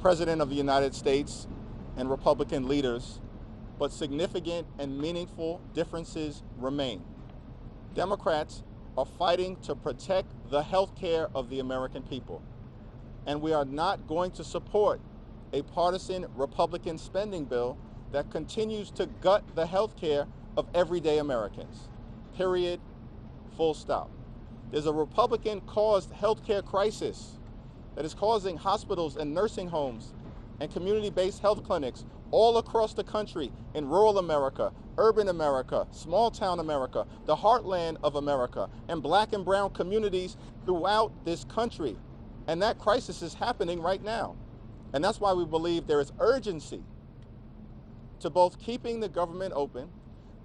President of the United States and Republican leaders, but significant and meaningful differences remain. Democrats are fighting to protect the health care of the American people, and we are not going to support a partisan Republican spending bill that continues to gut the health care of everyday Americans. Period. Full stop. There's a Republican-caused health care crisis that is causing hospitals and nursing homes and community-based health clinics all across the country, in rural America, urban America, small-town America, the heartland of America, and black and brown communities throughout this country. And that crisis is happening right now. And that's why we believe there is urgency to both keeping the government open,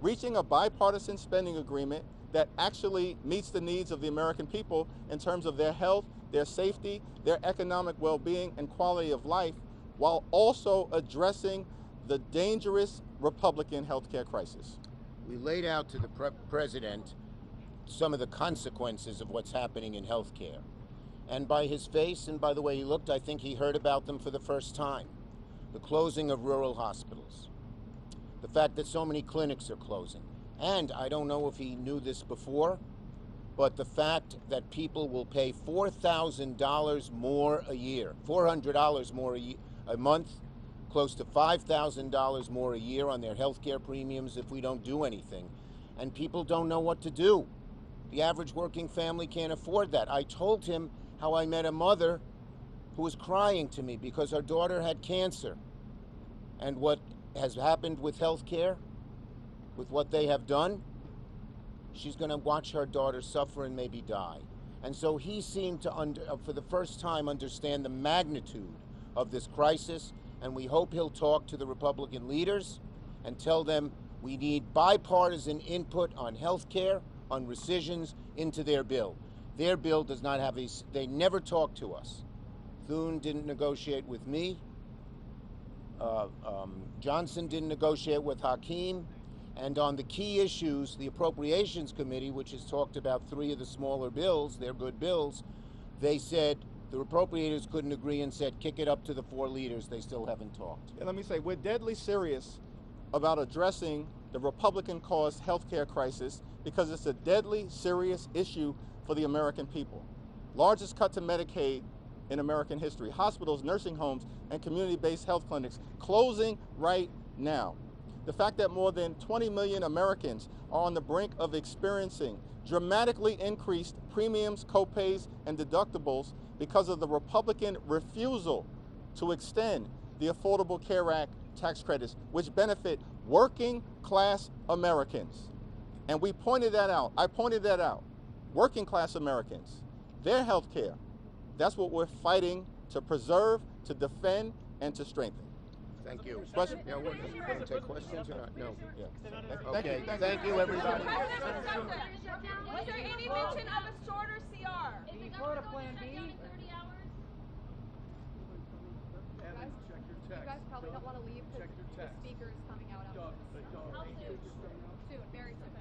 reaching a bipartisan spending agreement that actually meets the needs of the American people in terms of their health, their safety, their economic well-being and quality of life, while also addressing the dangerous Republican healthcare crisis. We laid out to the president some of the consequences of what's happening in healthcare. And by his face and by the way he looked, I think he heard about them for the first time. The closing of rural hospitals. The fact that so many clinics are closing. And I don't know if he knew this before, but the fact that people will pay $4,000 more a year, $400 more a month, close to $5,000 more a year on their health care premiums if we don't do anything. And people don't know what to do. The average working family can't afford that. I told him how I met a mother who was crying to me because her daughter had cancer. And what has happened with health care, with what they have done, she's going to watch her daughter suffer and maybe die. And so he seemed to, for the first time, understand the magnitude of this crisis, and we hope he'll talk to the Republican leaders and tell them we need bipartisan input on health care, on rescissions, into their bill. Their bill does not have they never talk to us. Thune didn't negotiate with me. Johnson didn't negotiate with Hakeem. And on the key issues, the Appropriations Committee, which has talked about 3 of the smaller bills, they're good bills, they said the appropriators couldn't agree and said kick it up to the 4 leaders. They still haven't talked. And let me say, we're deadly serious about addressing the Republican-caused health care crisis because it's a deadly serious issue for the American people. Largest cut to Medicaid in American history. Hospitals, nursing homes, and community-based health clinics closing right now. The fact that more than 20 million Americans are on the brink of experiencing dramatically increased premiums, copays, and deductibles because of the Republican refusal to extend the Affordable Care Act tax credits, which benefit working class Americans. And we pointed that out. I pointed that out. Working class Americans, their health care, that's what we're fighting to preserve, to defend, and to strengthen. Thank you. Question? Yeah, want to take questions or not? No. Yeah. Okay. Thank you, everybody. Was there any mention of a shorter CR? Before the plan B? 30 hours? You guys probably don't want to leave because the speaker is coming out after this. How soon? Soon, very soon.